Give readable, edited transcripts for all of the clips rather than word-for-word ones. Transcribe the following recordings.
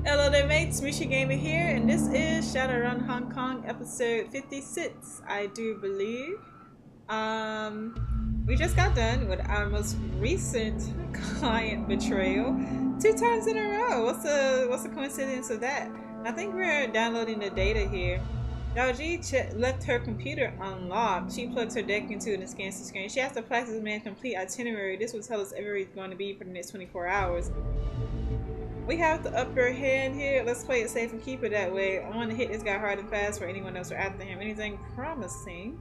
Hello there mates, Mooshi Gamer here, and this is ShadowRun Hong Kong episode 56, I do believe. We just got done with our most recent client betrayal 2 times in a row. What's the coincidence of that? I think we're downloading the data here. Yao Ji left her computer unlocked. She plugs her deck into it and scans the screen. She has to practice the man's complete itinerary. This will tell us everywhere he's going to be for the next 24 hours. We have the upper hand here. Let's play it safe and keep it that way. I want to hit this guy hard and fast for anyone else or after him. Anything promising?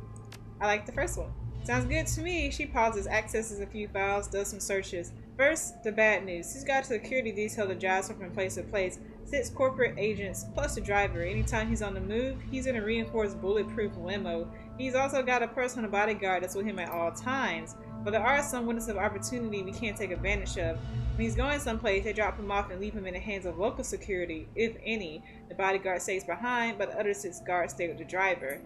I like the first one. Sounds good to me. She pauses, accesses a few files, does some searches. First, the bad news. She's got a security detail that drives her from place to place. 6 corporate agents, plus a driver. Anytime he's on the move, he's in a reinforced bulletproof limo. He's also got a personal bodyguard that's with him at all times. But there are some windows of opportunity we can't take advantage of. When he's going someplace, they drop him off and leave him in the hands of local security, if any. The bodyguard stays behind, but the other 6 guards stay with the driver.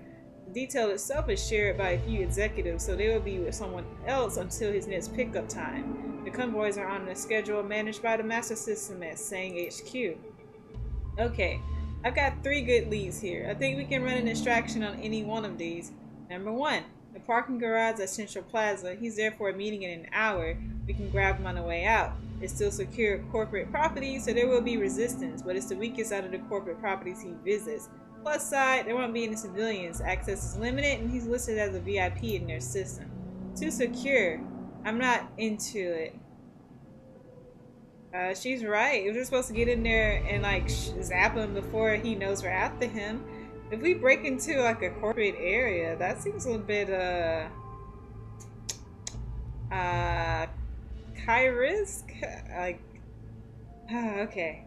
The detail itself is shared by a few executives, so they will be with someone else until his next pickup time. The convoys are on a schedule managed by the master system at Sang HQ. Okay, I've got 3 good leads here. I think we can run an extraction on any one of these. Number 1, the parking garage at Central Plaza. He's there for a meeting in an hour. We can grab him on the way out. It's still secure corporate property, so there will be resistance, but it's the weakest out of the corporate properties he visits. Plus side, there won't be any civilians. Access is limited, and he's listed as a VIP in their system. Too secure. I'm not into it. She's right. We're just supposed to get in there and like zap him before he knows we're after him. If we break into like a corporate area, that seems a little bit high risk. Like, okay,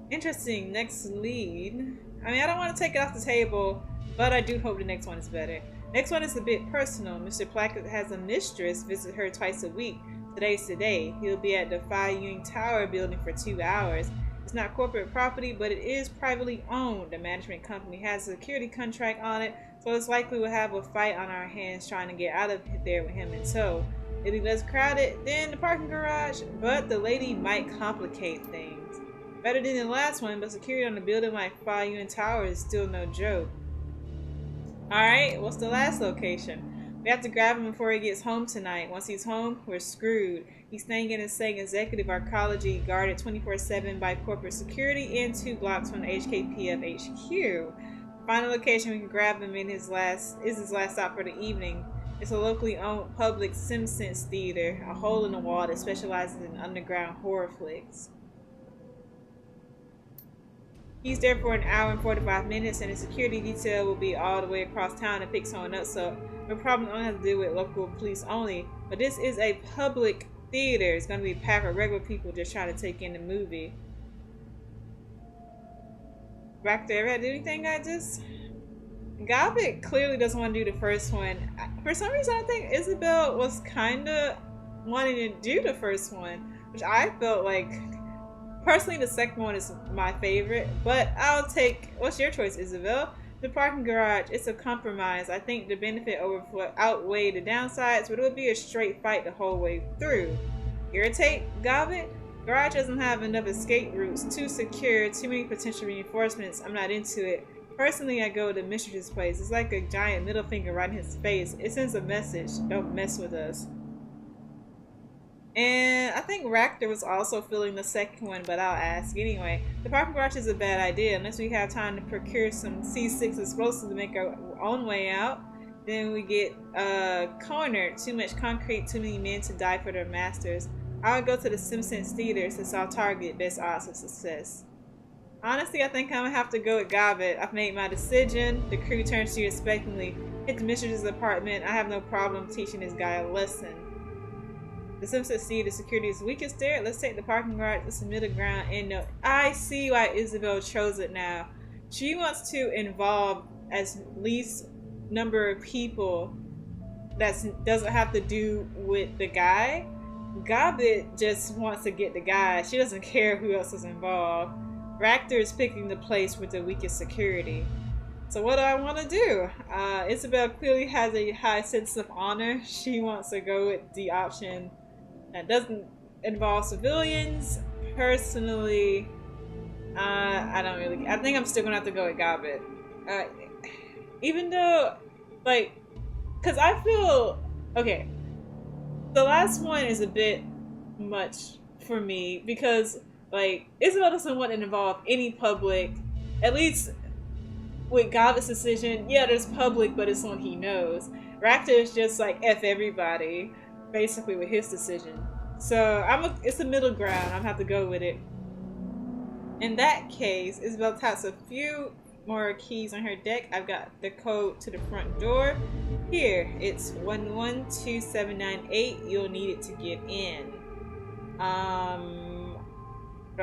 interesting. Next lead. I mean, I don't want to take it off the table, but I do hope the next one is better. Next one is a bit personal. Mr. Plackett has a mistress visit her twice a week. Today's today. He'll be at the Phi Yun Tower building for 2 hours. It's not corporate property, but it is privately owned. The management company has a security contract on it, so it's likely we'll have a fight on our hands trying to get out of there with him in tow. It'll be less crowded than the parking garage, but the lady might complicate things. Better than the last one, but security on the building like Phi Yun Tower is still no joke. Alright, what's the last location? We have to grab him before he gets home tonight. Once he's home, we're screwed. He's staying in a Sang executive arcology guarded 24/7 by corporate security and 2 blocks from the HKPF HQ. Final location we can grab him in his last stop for the evening. It's a locally owned public Simpsons theater, a hole in the wall that specializes in underground horror flicks. He's there for an hour and 45 minutes, and the security detail will be all the way across town to pick someone up, so we'll probably only have to deal with local police only. But this is a public theater. It's going to be packed with regular people just trying to take in the movie. Back there, ever do anything like this? Gobbitt clearly doesn't want to do the first one. For some reason, I think Isabel was kind of wanting to do the first one, which I felt like... Personally, the second one is my favorite, but I'll take... What's your choice, Isabel? The parking garage, it's a compromise. I think the benefit outweigh the downsides, but it would be a straight fight the whole way through. Irritate, Gobbitt? Garage doesn't have enough escape routes, too secure, too many potential reinforcements. I'm not into it. Personally, I go to Mistress's place. It's like a giant middle finger right in his face. It sends a message. Don't mess with us. And I think Ractor was also feeling the second one, but I'll ask anyway. The parking garage is a bad idea unless we have time to procure some C6 explosives to make our own way out. Then we get cornered. Too much concrete, too many men to die for their masters. I would go to the Simpsons theater since I'll target best odds of success. Honestly, I think I'm gonna have to go with Gobbitt. I've made my decision. The crew turns to you expectantly. Hit the mistress's apartment. I have no problem teaching this guy a lesson. The Simpsons see the security is weakest there. Let's take the parking garage. It's the middle ground. And no, I see why Isabel chose it now. She wants to involve as least number of people that doesn't have to do with the guy. Gobbitt just wants to get the guy. She doesn't care who else is involved. Ractor is picking the place with the weakest security. So what do I want to do? Isabel clearly has a high sense of honor. She wants to go with the option that doesn't involve civilians. Personally, I don't really. I think I'm still gonna have to go with Gobbet. Even though, like, cause I feel okay. The last one is a bit much for me because, like, Isabel doesn't want to involve any public. At least with Gobbet's decision, yeah, there's public, but it's someone he knows. Ractor is just like F everybody, basically with his decision. So it's a middle ground. I'm gonna have to go with it. In that case, Isabel taps a few more keys on her deck. I've got the code to the front door. Here, it's 112798. You'll need it to get in. Do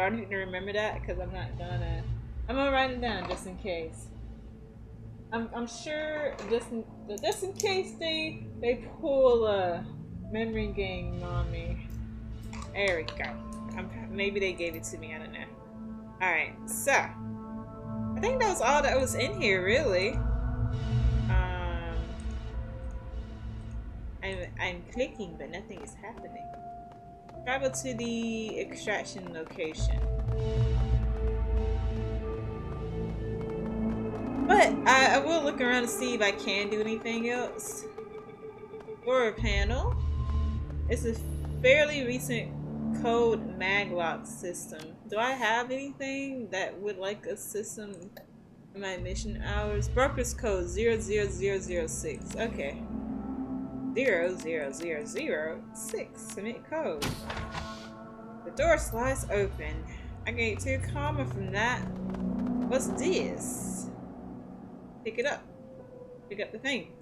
I need to remember that? Because I'm gonna write it down just in case. I'm sure just in case they pull a memory game on me. There we go. Maybe they gave it to me. I don't know. All right, so I think that was all that was in here, really. I'm clicking, but nothing is happening. Travel to the extraction location. But I will look around to see if I can do anything else. Door panel. It's a fairly recent code maglock system. Do I have anything that would like a system in my mission hours? Broker's code 00006. Okay. 00006. Submit code. The door slides open. I get 2 karma from that. What's this? Pick it up. Pick up the thing.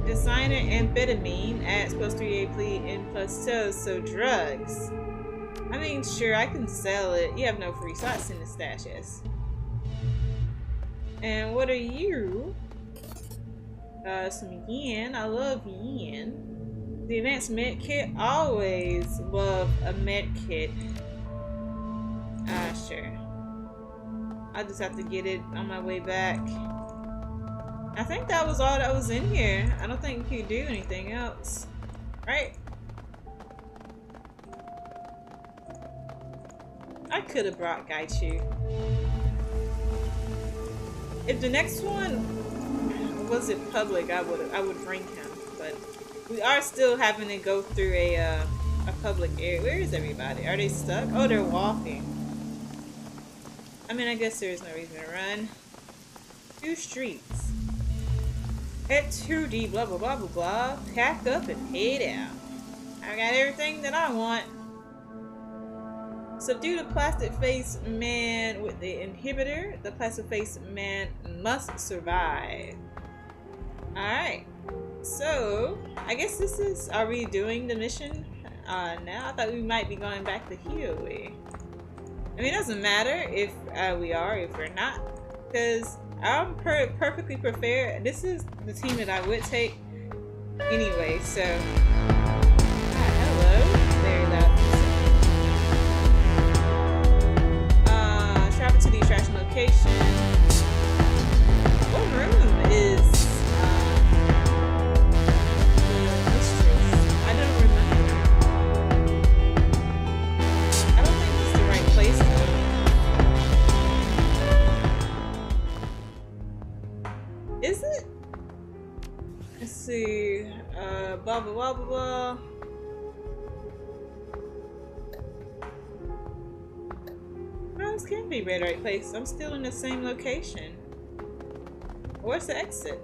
Designer amphetamine adds +3 AP and +2, so drugs. I mean, sure, I can sell it. You have no free slots in the stash, yes. And what are you? Some yen. I love yen. The advanced med kit. Always love a med kit. Sure. I'll just have to get it on my way back. I think that was all that was in here. I don't think you could do anything else. Right? I could have brought Gaichu. If the next one wasn't public, I would bring him. But we are still having to go through a public area. Where is everybody? Are they stuck? Oh, they're walking. I mean, I guess there's no reason to run. 2 streets. At 2D, blah blah blah blah blah. Pack up and head out. I got everything that I want. Subdue the plastic face man with the inhibitor. The plastic face man must survive. Alright. So, I guess this is... Are we doing the mission now? I thought we might be going back the Hio way. I mean, it doesn't matter if we are, if we're not. Because I'm perfectly prepared. This is the team that I would take anyway, so... hello. Very loud. Travel to the attraction location. What room is the mistress? I don't remember. I don't think this is the right place though. Is it? Let's see. Blah blah blah blah blah. This can't be the right place. I'm still in the same location. Where's the exit?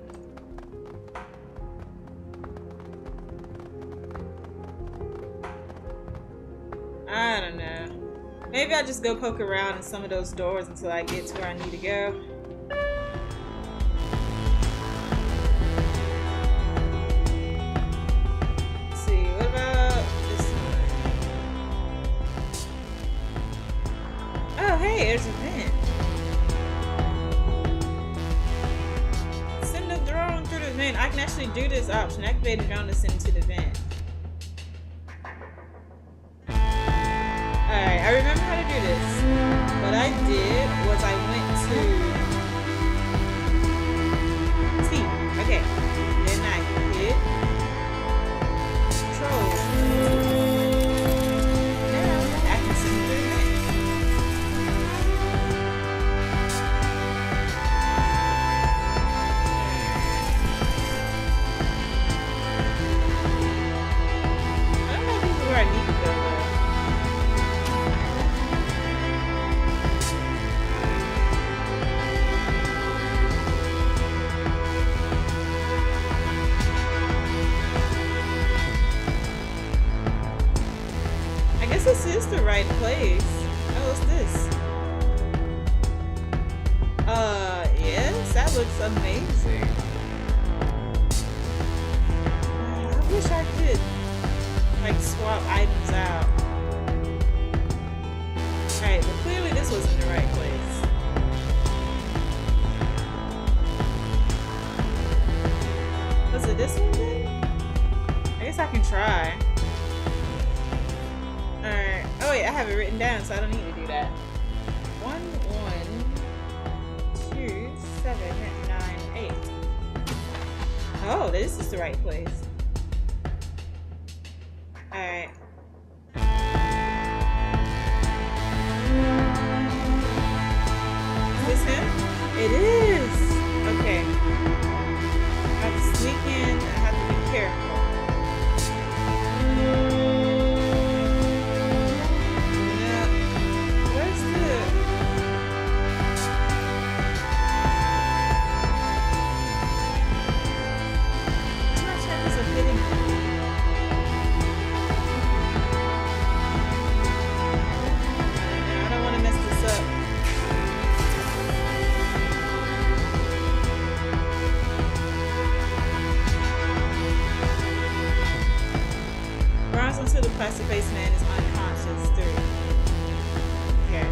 I don't know. Maybe I'll just go poke around in some of those doors until I get to where I need to go. Let's see, what about this one? Oh, hey, there's a vent. Send the drone through the vent. I can actually do this option. Activate the drone to send to the vent. Alright, I remember how to do this. What I did was I went to T. Okay. Then I hit control. Now I can send through the vent. amazing. I wish I could like swap items out. Alright, but clearly this wasn't the right place. Was it this one then? I guess I can try. Alright. Oh wait, I have it written down, so I don't need to do that. 1, 1, 2, 7, 9, 8. Oh, this is the right place. Alright. Is this him? It is! Okay. I have to sneak in. I have to be careful. Until the plastic face man is unconscious. 3. Okay.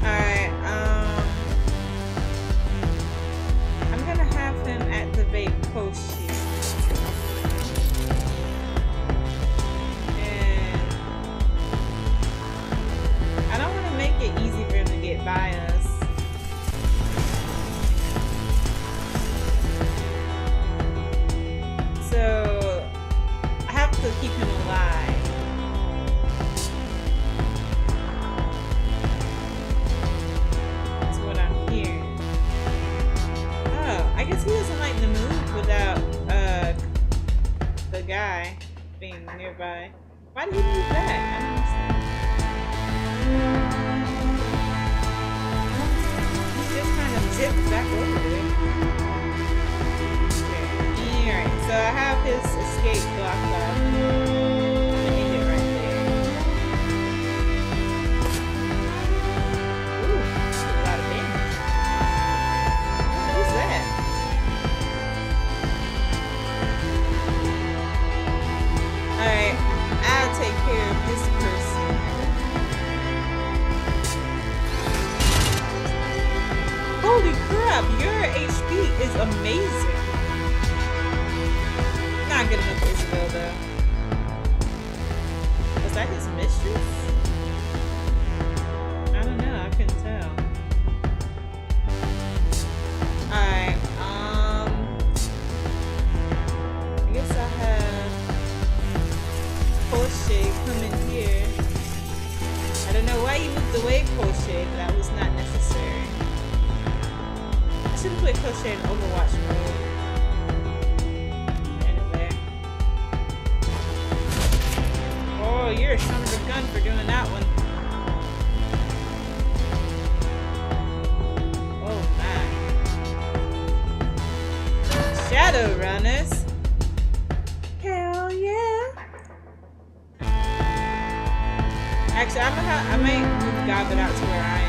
Alright, I'm gonna have him activate Mooshi. And I don't want to make it easy for him to get by us. So I have to keep him alive. That's what I'm hearing. Oh, I guess he doesn't like to move without the guy being nearby. Why did he move back? I don't understand. He just kind of zipped back over there. Alright, so I have his escape blocked off. I'm gonna end it right there. Ooh, that's a lot of damage. Who's that? Alright, I'll take care of this person. Holy crap, your HP is amazing. Not good enough for Isabel though. Was that his mistress? I don't know, I couldn't tell. Alright, I guess I have Mooshi come in here. I don't know why you moved away, Mooshi, but that was not necessary. I should have put Mooshi in Overwatch mode. Oh, you're a son of a gun for doing that one. Oh my. Shadowrunners. Hell yeah. Actually, I might move Gobbet out to where I am.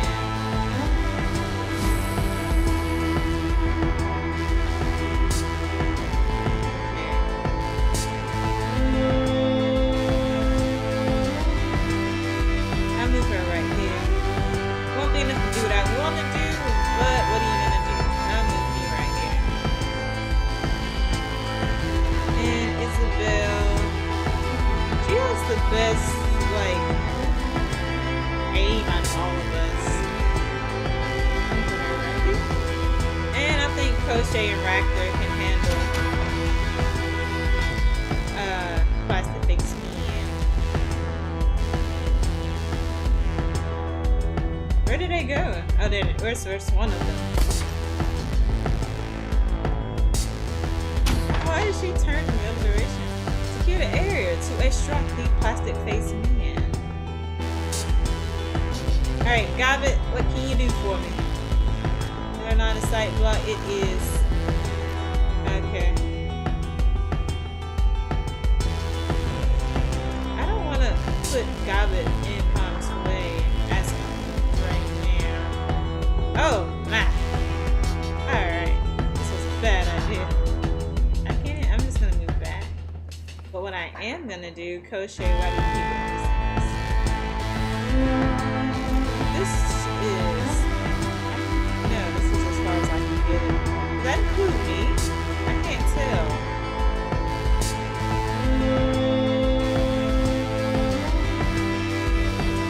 Best like aim on all of us. And I think Crochet and Raptor can handle plastic face me. Where did they go? Oh, where's one of them? Why did she turn in the other direction? Secure the area to extract the plastic face man. Alright, Gobbet, what can you do for me? They're not a sight block, it is. Okay. I don't want to put Gobbet in am gonna do crochet while we keep doing these things. This is, no, this is as far as I can get it. Does that include me? I can't tell.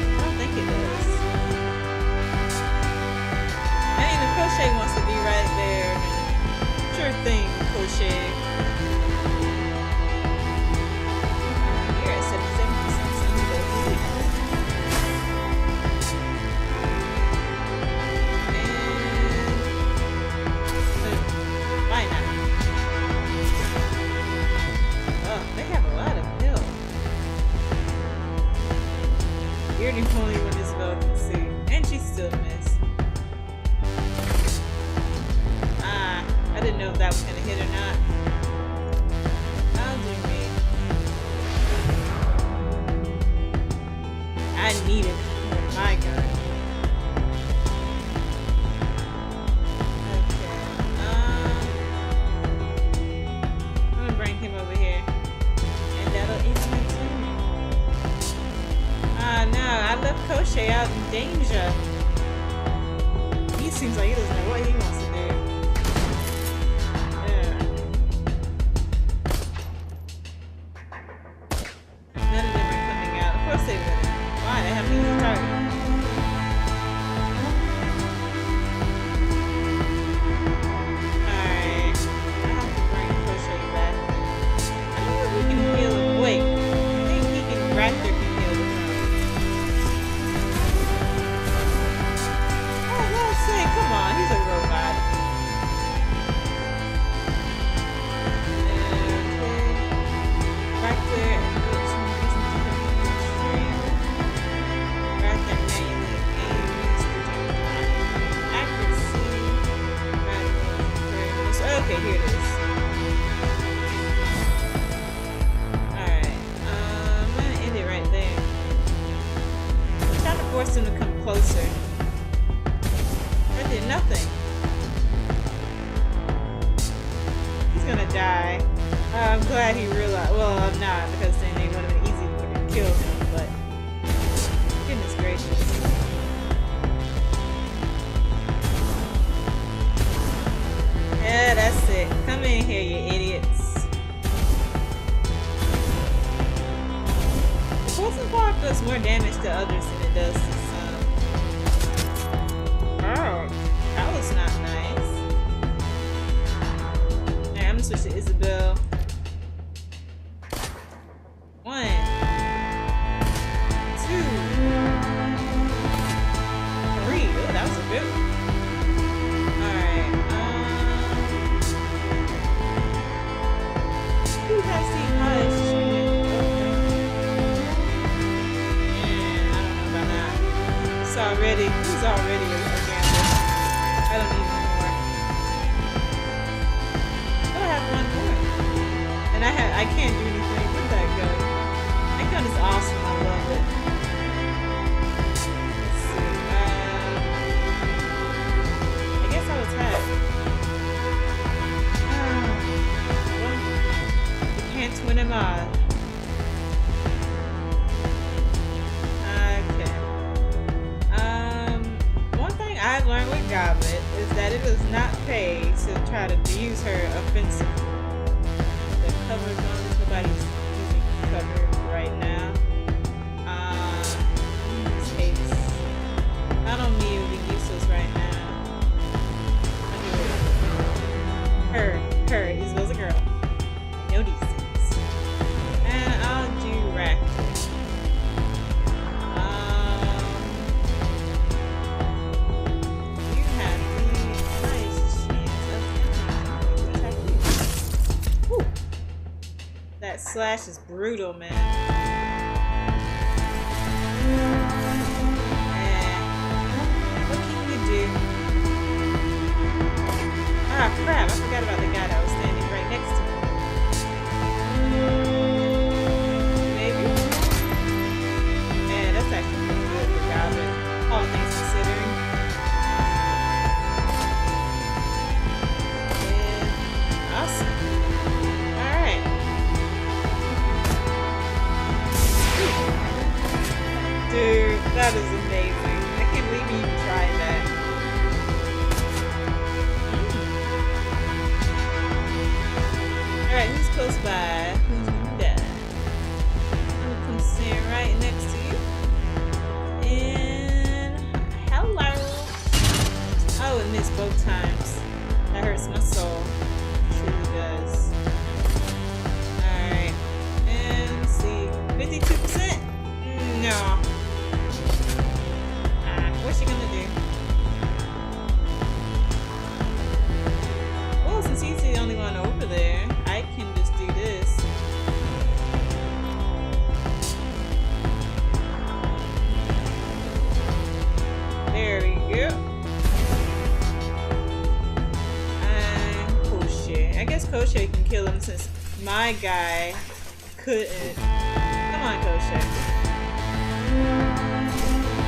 I don't think it does. I mean, the crochet wants to be right there. Sure thing, crochet. You're at 77%, so you go through. And why not? Oh, they have a lot of milk. You're the only one Isabel can see, and she still missed. I didn't know if that was gonna hit or not. I'll do me. I need it. Oh my god. Okay. I'm gonna bring him over here. And that'll end my turn. No, I left Crochet out in danger. He seems like he doesn't know what he wants to do. Okay, here it is. Alright, I'm gonna end it right there. I'm trying to force him to come closer. I did nothing. He's gonna die. I'm glad he realized. Well, I'm not, because then it would have been easy for him to kill him, but goodness gracious. Yeah, that's it. Come in here, you idiots. The poison bar does more damage to others than it does to some. Oh, that was not nice. Alright, I'm gonna switch to Isabel. 1, 2, 3. Oh, that was a good one. Who has the highest shooting? And I don't know about that. He's already a gambler. I don't need any more. Oh, I have one more. And I can't do anything with that gun. That gun is awesome. I love it. Let's see. I guess I'll attack. Can't win him all. Okay. One thing I've learned with Goblet is that it does not pay to try to use her offensively. The cover is on. Nobody's using cover right now. In this case, I don't mean it would be useless right now. I'll do it. Her. Isabel's a girl. No decency. And I'll do Raptor. You have the highest chance of attack you. Whew. That slash is brutal, man. And what can you do? Ah, crap! I forgot about the guy that was standing right next to me. Maybe. Man, that's actually pretty good for Goblin, all things considering. And awesome. Alright. since my guy couldn't. Come on, Kosha.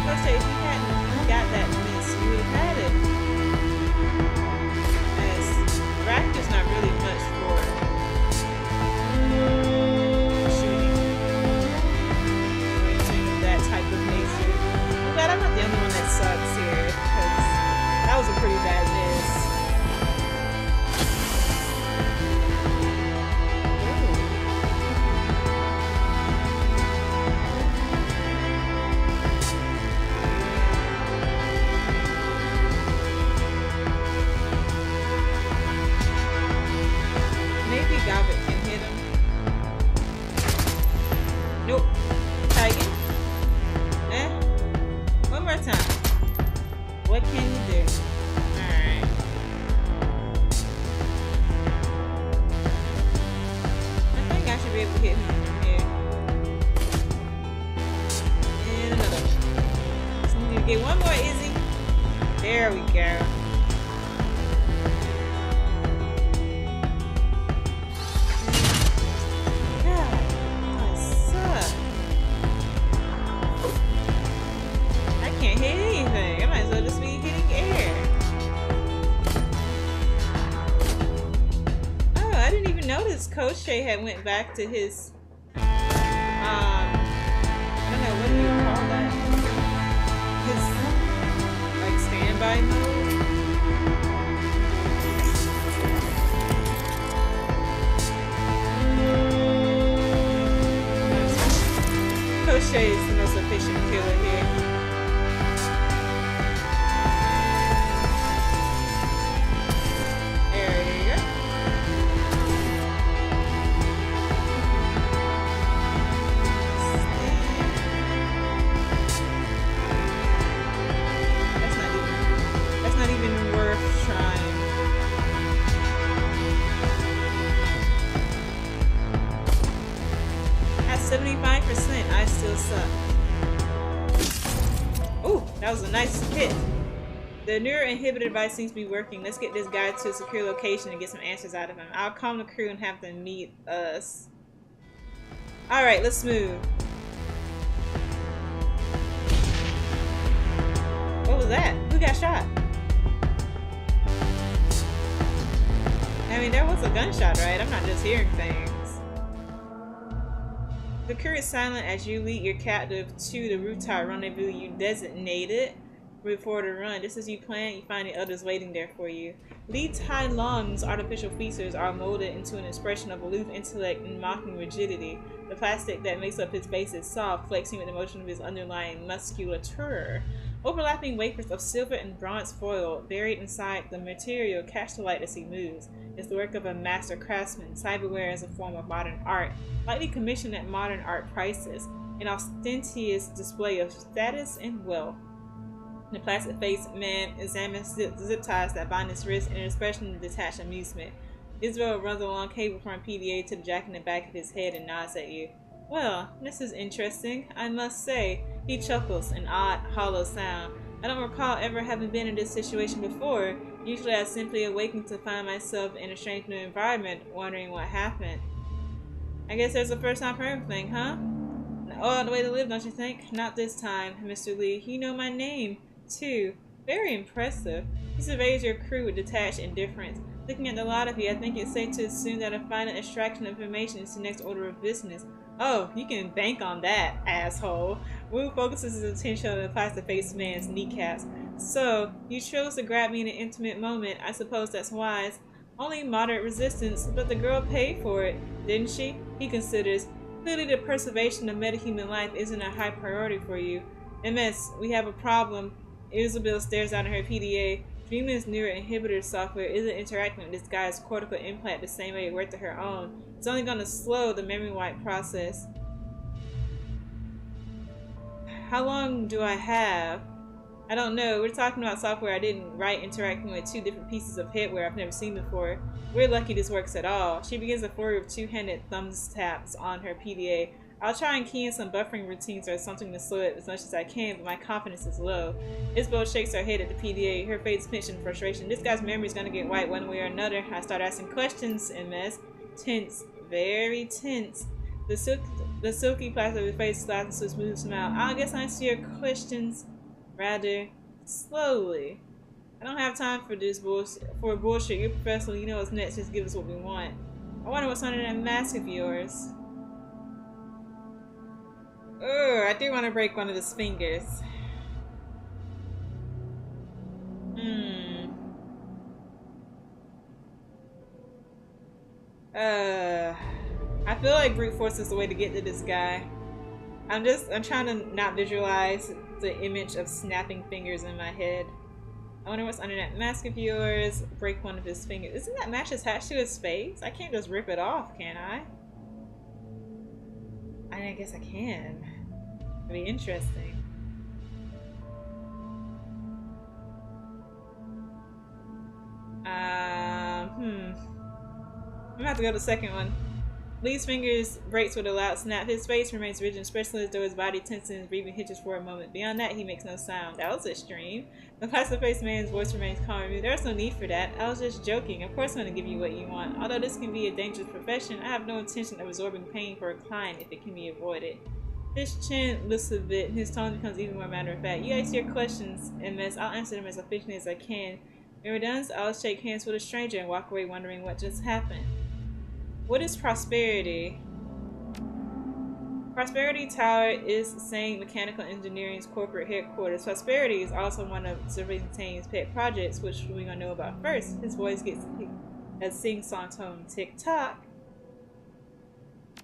Kosha, if you hadn't got that miss, you would have had it. As rack is not really much for shooting or anything of that type of nature. I'm glad I'm not the only one that sucks here, because that was a pretty bad miss. Kosha had went back to his I don't know, what do you call that? His like standby mode? Kosha is the most efficient killer here. That was a nice hit. The neuroinhibitor device seems to be working. Let's get this guy to a secure location and get some answers out of him. I'll calm the crew and have them meet us. Alright, let's move. What was that? Who got shot? I mean, there was a gunshot, right? I'm not just hearing things. The crew is silent as you lead your captive to the rooftop rendezvous you designated before the run. Just as you planned, you find the others waiting there for you. Li Tai Long's artificial features are molded into an expression of aloof intellect and mocking rigidity. The plastic that makes up his base is soft, flexing with the motion of his underlying musculature. Overlapping wafers of silver and bronze foil buried inside the material catch the light as he moves. It's the work of a master craftsman. Cyberware is a form of modern art, lightly commissioned at modern art prices, an ostentatious display of status and wealth. The plastic-faced man examines zip ties that bind his wrist in an expression of detached amusement. Israel runs a long cable from PDA to the jack in the back of his head and nods at you. Well, this is interesting, I must say. He chuckles, an odd, hollow sound. I don't recall ever having been in this situation before. Usually I simply awaken to find myself in a strange new environment, wondering what happened. I guess there's a first time for everything, huh? An odd way to live, don't you think? Not this time, Mr. Lee. You know my name, too. Very impressive. He surveys your crew with detached indifference. Looking at the lot of you, I think it's safe to assume that a final extraction of information is the next order of business. Oh, you can bank on that, asshole. Wu focuses his attention on the plastic-faced man's kneecaps. So, you chose to grab me in an intimate moment. I suppose that's wise. Only moderate resistance, but the girl paid for it, didn't she? He considers. Clearly the preservation of metahuman life isn't a high priority for you. MS, we have a problem. Isabel stares out at her PDA. Dreamland's neuroinhibitor software isn't interacting with this guy's cortical implant the same way it worked to her own. It's only going to slow the memory wipe process. How long do I have? I don't know. We're talking about software I didn't write interacting with two different pieces of hardware I've never seen before. We're lucky this works at all. She begins a flurry of two-handed thumbs taps on her PDA. I'll try and key in some buffering routines or something to slow it as much as I can, but my confidence is low. Isabel shakes her head at the PDA, her face pinched in frustration. This guy's memory is going to get wiped one way or another. I start asking questions, MS. tense, very tense. The silky plastic of his face slides into a smooth smile. I guess I answer your questions rather slowly. I don't have time for this bullshit. You're professional. You know what's next. Just give us what we want. I wonder what's under that mask of yours. Oh, I do want to break one of his fingers. I feel like brute force is the way to get to this guy. I'm trying to not visualize the image of snapping fingers in my head. I wonder what's under that mask of yours. Break one of his fingers. Isn't that match attached to his face? I can't just rip it off, can I? I guess I can. It'd be interesting. I'm gonna have to go to the second one. Lee's fingers breaks with a loud snap. His face remains rigid, especially as though his body tenses and his breathing hitches for a moment. Beyond that, he makes no sound. That was extreme. The plastic-faced man's voice remains calm. There's no need for that. I was just joking. Of course I'm going to give you what you want. Although this can be a dangerous profession, I have no intention of absorbing pain for a client if it can be avoided. His chin lifts a bit. His tone becomes even more matter-of-fact. You ask your questions, MS. I'll answer them as efficiently as I can. When we're done, I'll shake hands with a stranger and walk away wondering what just happened. What is prosperity? Prosperity Tower is Sang Mechanical Engineering's corporate headquarters. Prosperity is also one of Serpentine's pet projects, which we're gonna know about first. His voice gets a sing-song tone. Tick-tock.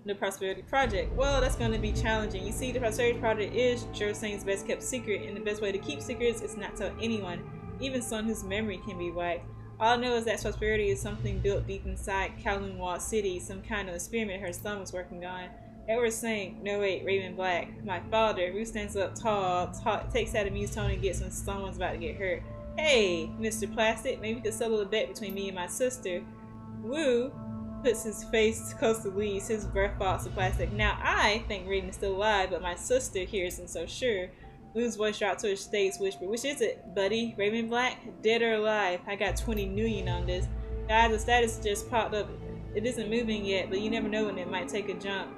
The Prosperity Project. Well, that's gonna be challenging. You see, the Prosperity Project is Joe Sang's best kept secret, and the best way to keep secrets is not tell anyone, even someone whose memory can be wiped. All I know is that prosperity is something built deep inside Kowloon Walled City, some kind of experiment her son was working on. Edward saying, no wait, Raven Black. My father, who stands up tall, takes that amused tone and gets when someone's about to get hurt. Hey, Mr. Plastic, maybe we could settle a bet between me and my sister. Wu puts his face close to Lee's, his breath falls to Plastic. Now I think Raven is still alive, but my sister here isn't so sure. Lou's voice dropped to a state's whisper. Which is it, buddy? Raven Black? Dead or alive? I got 20 million on this. Guys, the status just popped up. It isn't moving yet, but you never know when it might take a jump.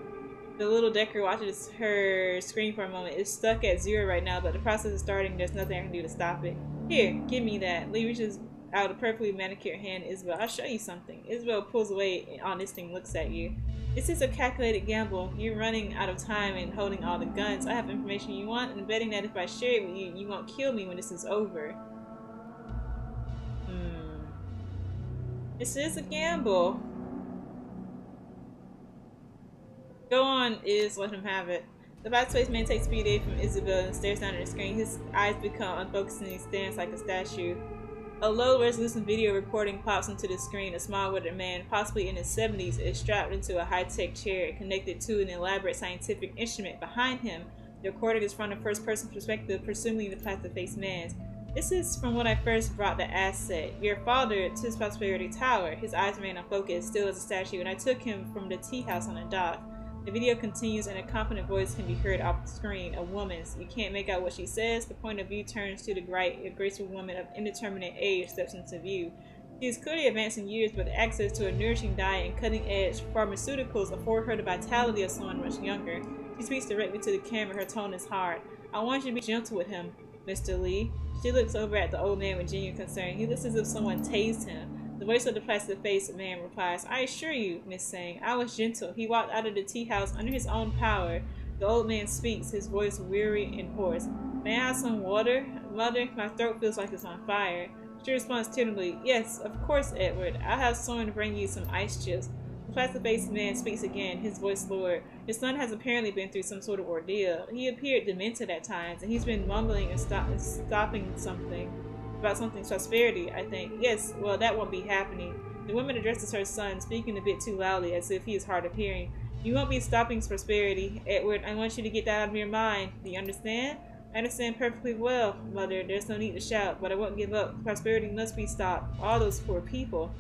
The little Decker watches her scream for a moment. It's stuck at 0 right now, but the process is starting. There's nothing I can do to stop it. Here, give me that. Lee reaches out a perfectly manicured hand to Isabel. I'll show you something. Isabel pulls away and on this thing looks at you. This is a calculated gamble. You're running out of time and holding all the guns. I have information you want, and betting that if I share it with you, you won't kill me when this is over. This is a gamble. Go on, let him have it. The backspace man takes speed aid from Isabel and stares down at the screen. His eyes become unfocused and he stands like a statue. A low-resolution video recording pops into the screen. A small-witted man, possibly in his 70s, is strapped into a high-tech chair connected to an elaborate scientific instrument behind him. The recording is from a first-person perspective, presumably the plastic-faced man's. This is from when I first brought the asset. Your father to his Prosperity Tower. His eyes remain unfocused, still as a statue, and I took him from the tea house on the dock. The video continues and a confident voice can be heard off the screen, a woman's. You can't make out what she says. The point of view turns to the right. A graceful woman of indeterminate age steps into view. She is clearly advanced in years, but access to a nourishing diet and cutting-edge pharmaceuticals afford her the vitality of someone much younger. She speaks directly to the camera. Her tone is hard. I want you to be gentle with him, Mr. Lee. She looks over at the old man with genuine concern. He looks as if someone tased him. The voice of the plastic-faced man replies, I assure you, Miss Sang, I was gentle. He walked out of the tea house under his own power. The old man speaks, his voice weary and hoarse. May I have some water? Mother, my throat feels like it's on fire. She responds tenderly, Yes, of course, Edward. I'll have someone to bring you some ice chips. The plastic-faced man speaks again, his voice lowered. His son has apparently been through some sort of ordeal. He appeared demented at times, and he's been mumbling and stopping something. About something's prosperity, I think. Yes, well, that won't be happening. The woman addresses her son, speaking a bit too loudly, as if he is hard of hearing. You won't be stopping prosperity, Edward. I want you to get that out of your mind. Do you understand? I understand perfectly well, Mother. There's no need to shout, but I won't give up. Prosperity must be stopped. All those poor people.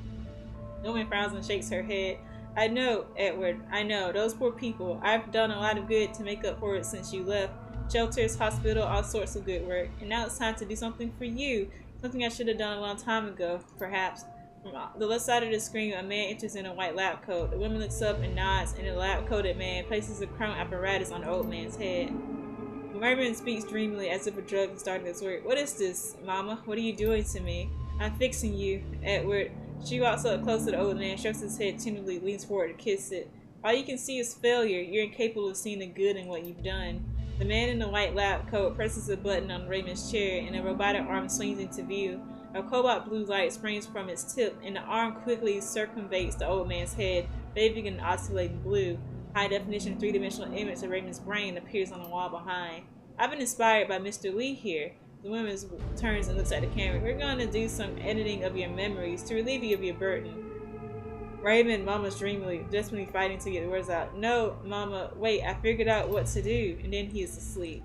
The woman frowns and shakes her head. I know, Edward. I know. Those poor people. I've done a lot of good to make up for it since you left. Shelters, hospital, all sorts of good work. And now it's time to do something for you. Something I should have done a long time ago, perhaps. From the left side of the screen, a man enters in a white lab coat. The woman looks up and nods, and the lab-coated man places a crown apparatus on the old man's head. Mervyn speaks dreamily as if a drug is starting its work. What is this, Mama? What are you doing to me? I'm fixing you, Edward. She walks up close to the old man, strokes his head tenderly, leans forward to kiss it. All you can see is failure. You're incapable of seeing the good in what you've done. The man in the white lab coat presses a button on Raymond's chair, and a robotic arm swings into view. A cobalt blue light springs from its tip, and the arm quickly circumvates the old man's head, bathing in oscillating blue. High-definition three-dimensional image of Raymond's brain appears on the wall behind. I've been inspired by Mr. Lee here. The woman turns and looks at the camera. We're going to do some editing of your memories to relieve you of your burden. Raymond mumbles dreamily, desperately fighting to get the words out. No, Mama, wait, I figured out what to do. And then he is asleep.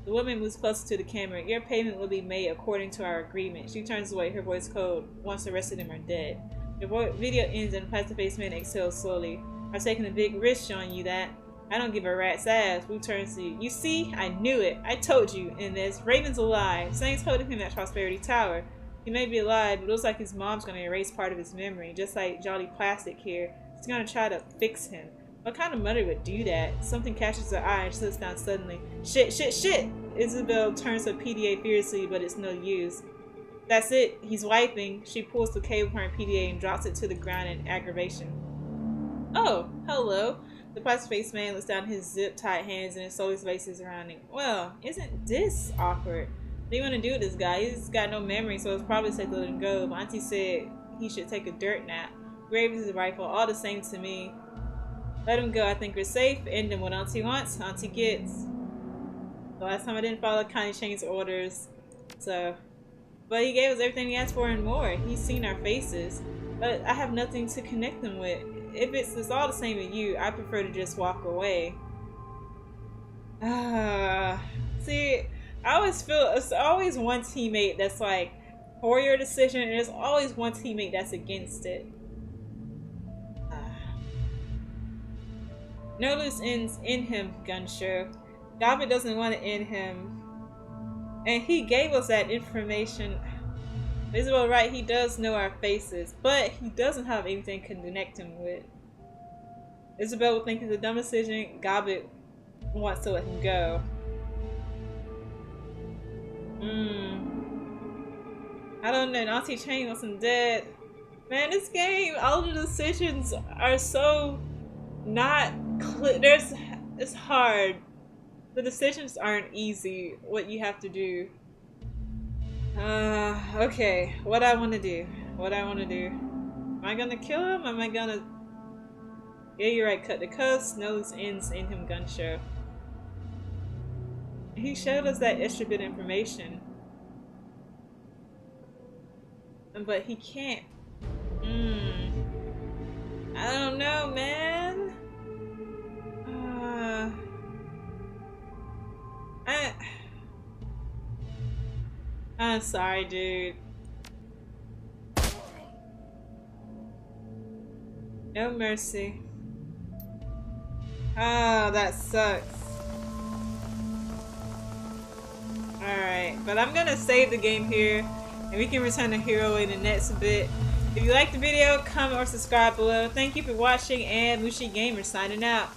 The woman moves closer to the camera. Your payment will be made according to our agreement. She turns away, her voice cold, once the rest of them are dead. The video ends and the plastic-faced man exhales slowly. I've taken a big risk showing you that. I don't give a rat's ass. Wu turns to you. You see? I knew it. I told you. And this Raven's alive. Something's holding him at Prosperity Tower. He may be alive, but it looks like his mom's gonna erase part of his memory, just like Jolly Plastic here. She's gonna try to fix him. What kind of mother would do that? Something catches her eye and slips down suddenly. Shit, shit, shit! Isabel turns her PDA fiercely, but it's no use. That's it. He's wiping. She pulls the cable from her PDA and drops it to the ground in aggravation. Oh, hello. The plastic-faced man looks down his zip-tied hands and his soulless face is surrounding. Well, isn't this awkward? What do you want to do with this guy? He's got no memory, so it's probably safe to let him go. But Auntie said he should take a dirt nap. Grave is his rifle, all the same to me. Let him go. I think we're safe. End him. What Auntie wants, Auntie gets. The last time I didn't follow Connie Chang's orders. So, but he gave us everything he asked for and more. He's seen our faces. But I have nothing to connect them with. If it's all the same with you, I prefer to just walk away. See, I always feel it's always one teammate that's like for your decision, and there's always one teammate that's against it. No loose ends in him, Gunshow. Gobbet doesn't want to end him. And he gave us that information. Isabel, right, he does know our faces, but he doesn't have anything to connect him with. Isabel would think it's a dumb decision. Gobbet wants to let him go. I don't know. Auntie Chang wants him dead. Man, this game, all the decisions are so not clear. It's hard. The decisions aren't easy. What you have to do. Okay. What I want to do. Am I gonna kill him? Am I gonna... Yeah, you're right. Cut the cuffs. Nose ends in him, Gunshow. He showed us that extra bit of information. But he can't. I don't know, man. I'm sorry, dude. No mercy. Oh, that sucks. Alright, but I'm gonna save the game here, and we can return to Hero in the next bit. If you liked the video, comment or subscribe below. Thank you for watching, and Mooshi Gamer signing out.